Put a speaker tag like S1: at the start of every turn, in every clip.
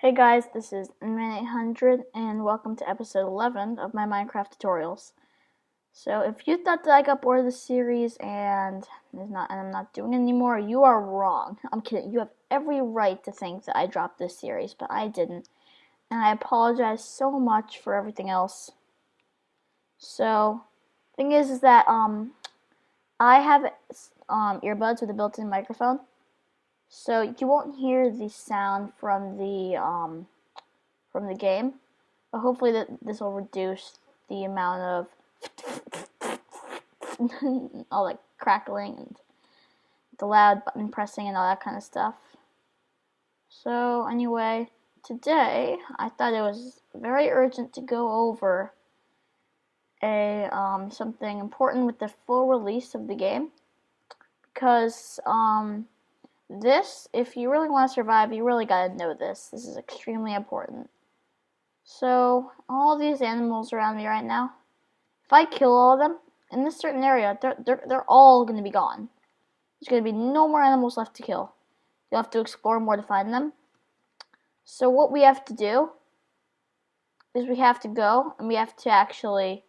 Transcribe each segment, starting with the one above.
S1: Hey guys, this is Min800 and welcome to episode 11 of my Minecraft tutorials. So if you thought that I got bored of this series and I'm not doing it anymore, you are wrong. I'm kidding. You have every right to think that I dropped this series, but I didn't. And I apologize so much for everything else. So, thing is that I have earbuds with a built-in microphone. So you won't hear the sound from the game. But hopefully this will reduce the amount of all that crackling and the loud button pressing and all that kind of stuff. So anyway, today I thought it was very urgent to go over something important with the full release of the game, because if you really want to survive, you really gotta know this. This is extremely important. So all these animals around me right now, if I kill all of them in this certain area, they're all going to be gone. There's going to be no more animals left to kill. You'll have to explore more to find them. So what we have to do is we have to go and we have to actually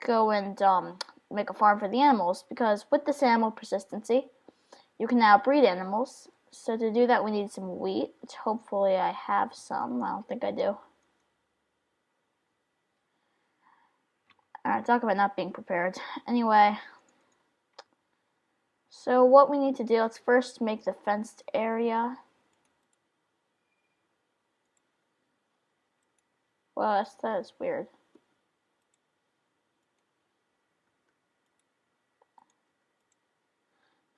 S1: go and make a farm for the animals, because with this animal persistency, you can now breed animals. So to do that, we need some wheat, which hopefully I have some. I don't think I do. Alright, talk about not being prepared. Anyway, so what we need to do, let's first make the fenced area. Well, that is weird.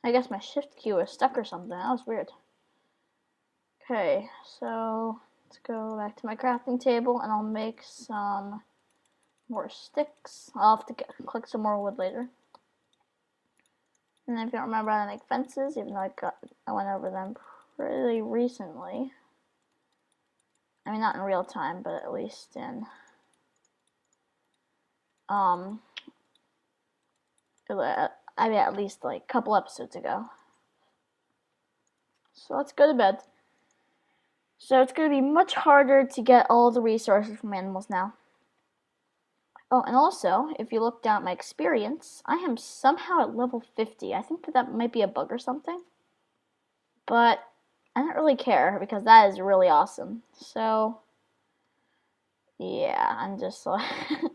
S1: I guess my shift key was stuck or something. That was weird. Okay, so let's go back to my crafting table and I'll make some more sticks. I'll have to collect some more wood later. And if you don't remember how to make fences, even though I went over them pretty recently. I mean, not in real time, but at least in at least like a couple episodes ago. So let's go to bed. So it's going to be much harder to get all the resources from animals now. Oh, and also, if you look down at my experience, I am somehow at level 50. I think that might be a bug or something. But I don't really care, because that is really awesome. So, yeah, I'm just like... I'm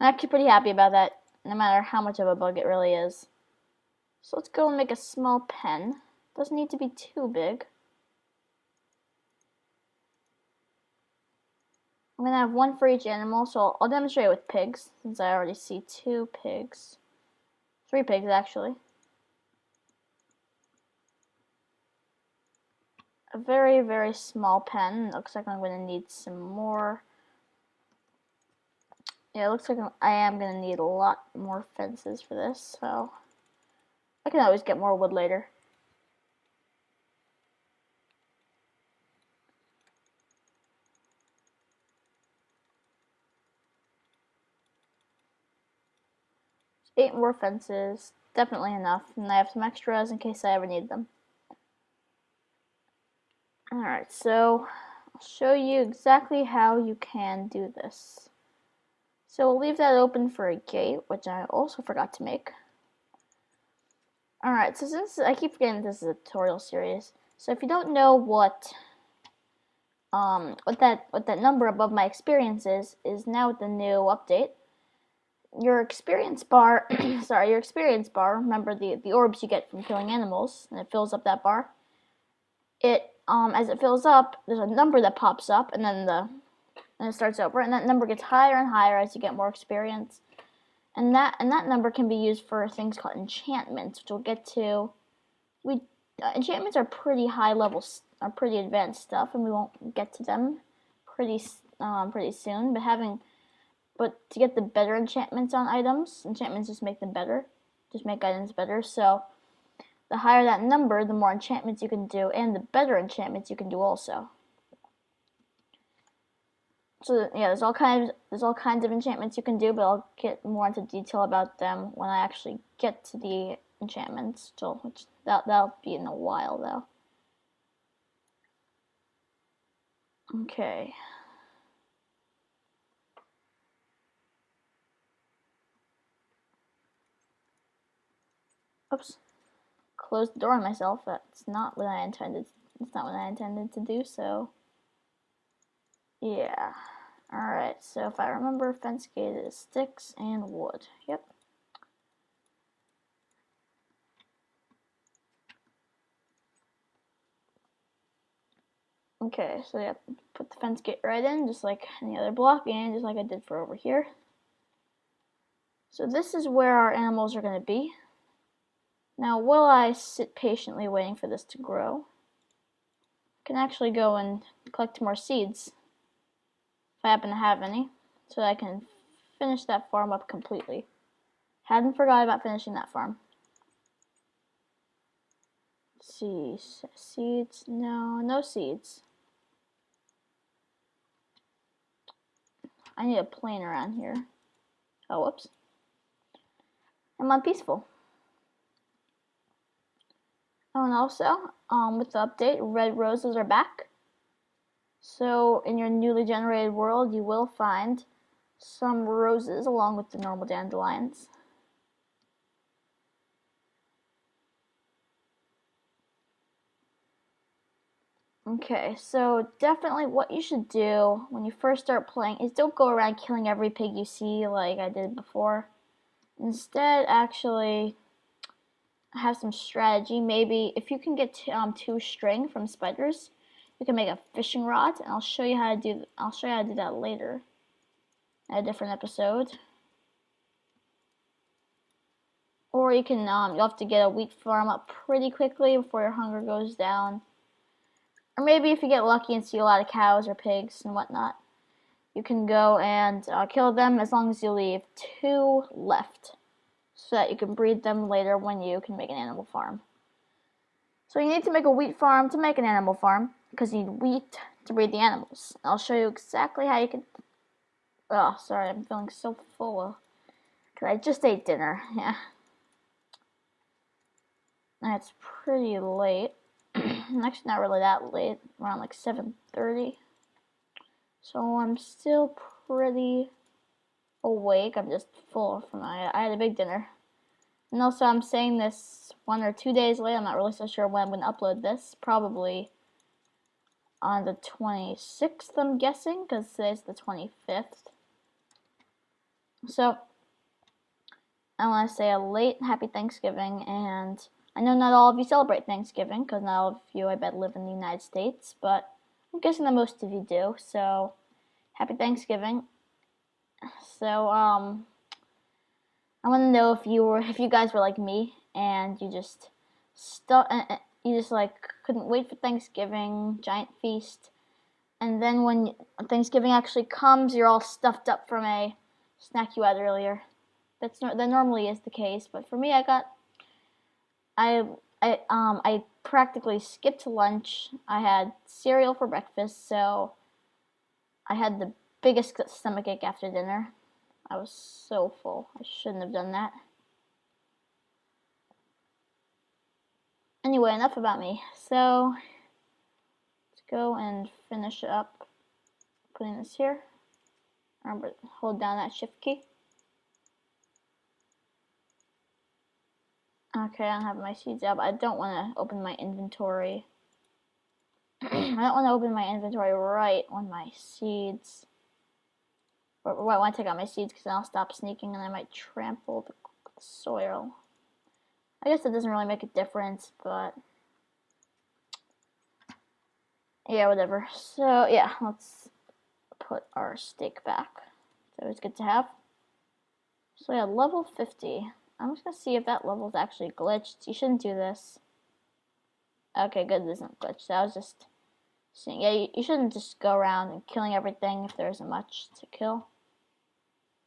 S1: actually pretty happy about that, no matter how much of a bug it really is. So let's go and make a small pen. Doesn't need to be too big. I'm going to have one for each animal, so I'll demonstrate with pigs, since I already see 2 pigs. 3 pigs, actually. A very, very small pen. Looks like I'm going to need some more. Yeah, it looks like I am going to need a lot more fences for this, so I can always get more wood later. So 8 more fences, definitely enough, and I have some extras in case I ever need them. Alright, so I'll show you exactly how you can do this. So we'll leave that open for a gate, which I also forgot to make. Alright, so since I keep forgetting this is a tutorial series, so if you don't know what that number above my experience is now with the new update, your experience bar, your experience bar, remember the orbs you get from killing animals, and it fills up that bar. As it fills up, there's a number that pops up, and then it starts over, and that number gets higher and higher as you get more experience. And that number can be used for things called enchantments, which we'll get to. Enchantments are pretty high levels, are pretty advanced stuff, and we won't get to them pretty soon. But to get the better enchantments on items, enchantments just make them better, just make items better. So the higher that number, the more enchantments you can do, and the better enchantments you can do also. So yeah, there's all kinds of enchantments you can do, but I'll get more into detail about them when I actually get to the enchantments. Which that'll be in a while though. Okay. Oops. Closed the door on myself. That's not what I intended. It's not what I intended to do, so yeah. Alright, so if I remember, fence gate is sticks and wood. Yep. Okay, so yeah, put the fence gate right in, just like any other block, and just like I did for over here. So this is where our animals are going to be. Now, while I sit patiently waiting for this to grow, I can actually go and collect more seeds, if I happen to have any, so that I can finish that farm up completely. Hadn't forgot about finishing that farm. Let's see, seeds, no seeds. I need a plane around here. Oh, whoops. I'm on peaceful. Oh, and also, with the update, red roses are back. So, in your newly generated world, you will find some roses along with the normal dandelions. Okay, so definitely what you should do when you first start playing is don't go around killing every pig you see like I did before. Instead, actually have some strategy. Maybe if you can get 2 string from spiders, you can make a fishing rod, and I'll show you how to do. I'll show you how to do that later, in a different episode. Or you can you'll have to get a wheat farm up pretty quickly before your hunger goes down. Or maybe if you get lucky and see a lot of cows or pigs and whatnot, you can go and kill them as long as you leave 2 left, so that you can breed them later when you can make an animal farm. So you need to make a wheat farm to make an animal farm, because you need wheat to breed the animals. I'll show you exactly how you can... Oh, sorry, I'm feeling so full, because I just ate dinner, yeah. And it's pretty late. Actually, not really that late, around like 7:30. So I'm still pretty awake. I'm just full from I had a big dinner. And also, I'm saying this 1 or 2 days late. I'm not really so sure when I'm going to upload this. Probably on the 26th, I'm guessing, because today's the 25th. So, I want to say a late happy Thanksgiving, and I know not all of you celebrate Thanksgiving, because not all of you, I bet, live in the United States, but I'm guessing that most of you do, so happy Thanksgiving. So, I want to know if you guys were like me, and you just like couldn't wait for Thanksgiving, giant feast, and then when Thanksgiving actually comes, you're all stuffed up from a snack you had earlier. That normally is the case, but for me, I practically skipped lunch. I had cereal for breakfast, so I had the biggest stomachache after dinner. I was so full. I shouldn't have done that. Anyway, enough about me. So, let's go and finish up putting this here. Remember, hold down that shift key. Okay, I don't have my seeds out, but I don't want to open my inventory. I don't want to open my inventory right when my seeds... Or I want to take out my seeds because then I'll stop sneaking and I might trample the soil. I guess it doesn't really make a difference, but... yeah, whatever. So, yeah, let's put our steak back. It's always good to have. So, yeah, level 50. I'm just going to see if that level is actually glitched. You shouldn't do this. Okay, good, it isn't glitched. I was just seeing. Yeah, you shouldn't just go around and killing everything if there isn't much to kill.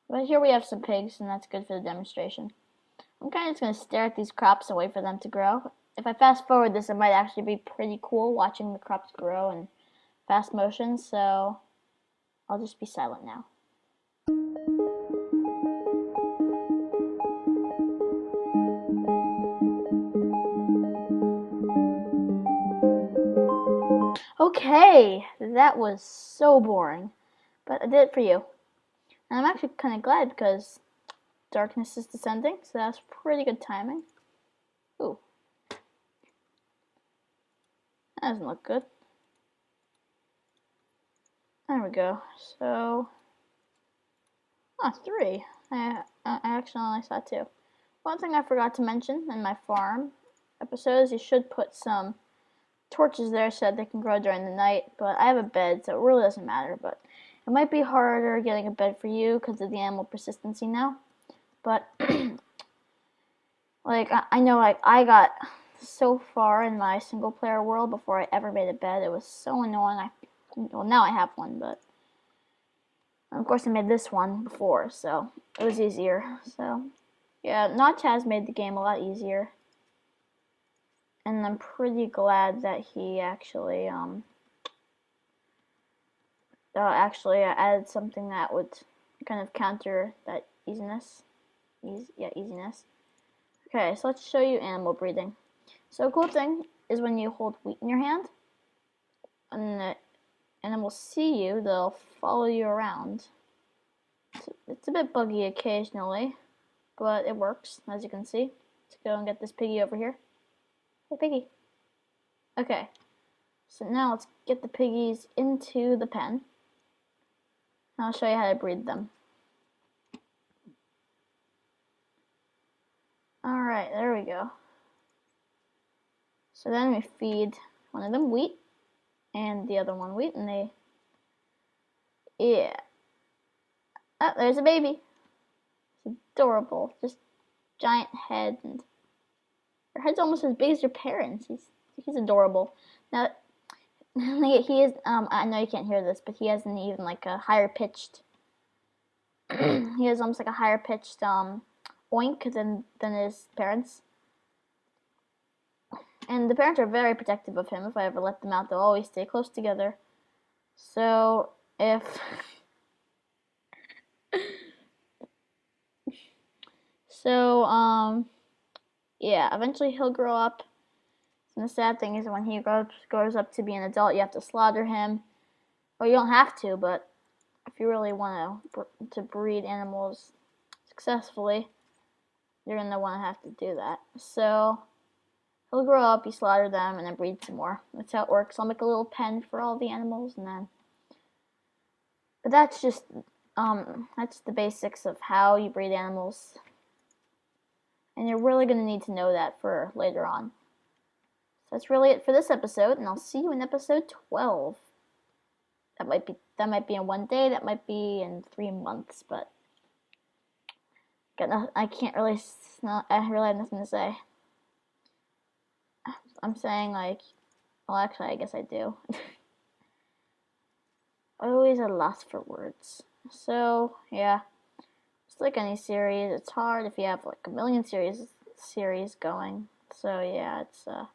S1: But here we have some pigs, and that's good for the demonstration. I'm kind of just going to stare at these crops and wait for them to grow. If I fast forward this, it might actually be pretty cool watching the crops grow in fast motion, so I'll just be silent now. Okay, that was so boring, but I did it for you. And I'm actually kind of glad because darkness is descending, so that's pretty good timing. Ooh. That doesn't look good. There we go. So, 3. I actually only saw 2. One thing I forgot to mention in my farm episodes, you should put some torches there so that they can grow during the night, but I have a bed, so it really doesn't matter, but it might be harder getting a bed for you because of the animal persistency now, but like, I know, like, I got so far in my single player world before I ever made a bed. It was so annoying. Well, now I have one, but of course I made this one before, so it was easier. So yeah, Notch has made the game a lot easier, and I'm pretty glad that he actually added something that would kind of counter that easiness. Easiness. Okay, so let's show you animal breeding. So a cool thing is when you hold wheat in your hand, and the animals see you, they'll follow you around. It's a bit buggy occasionally, but it works, as you can see. Let's go and get this piggy over here. Hey, piggy. Okay, so now let's get the piggies into the pen. I'll show you how to breed them. Alright, there we go. So then we feed one of them wheat, and the other one wheat, and they... Yeah. Oh, there's a baby. It's adorable. Just giant head, and her head's almost as big as your parents. He's adorable. Now, he is, I know you can't hear this, but he has an even, like, a higher pitched... he has almost like a higher pitched, oink than his parents. And the parents are very protective of him. If I ever let them out, they'll always stay close together. So, if... So, yeah, eventually he'll grow up. And the sad thing is when he grows up to be an adult, you have to slaughter him. Well, you don't have to, but if you really want to breed animals successfully, you're going to want to have to do that. So, he'll grow up, you slaughter them, and then breed some more. That's how it works. I'll make a little pen for all the animals, and then... But that's just, that's the basics of how you breed animals. And you're really going to need to know that for later on. So that's really it for this episode, and I'll see you in episode 12. That might be in 1 day, that might be in 3 months, but I really have nothing to say. I'm saying, like, well, actually, I guess I do. Always a loss for words. So, yeah. Just like any series, it's hard if you have, like, a million series going. So, yeah, it's, I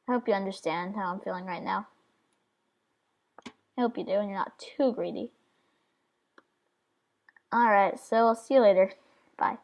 S1: hope you understand how I'm feeling right now. I hope you do, and you're not too greedy. Alright, so I'll see you later. Bye.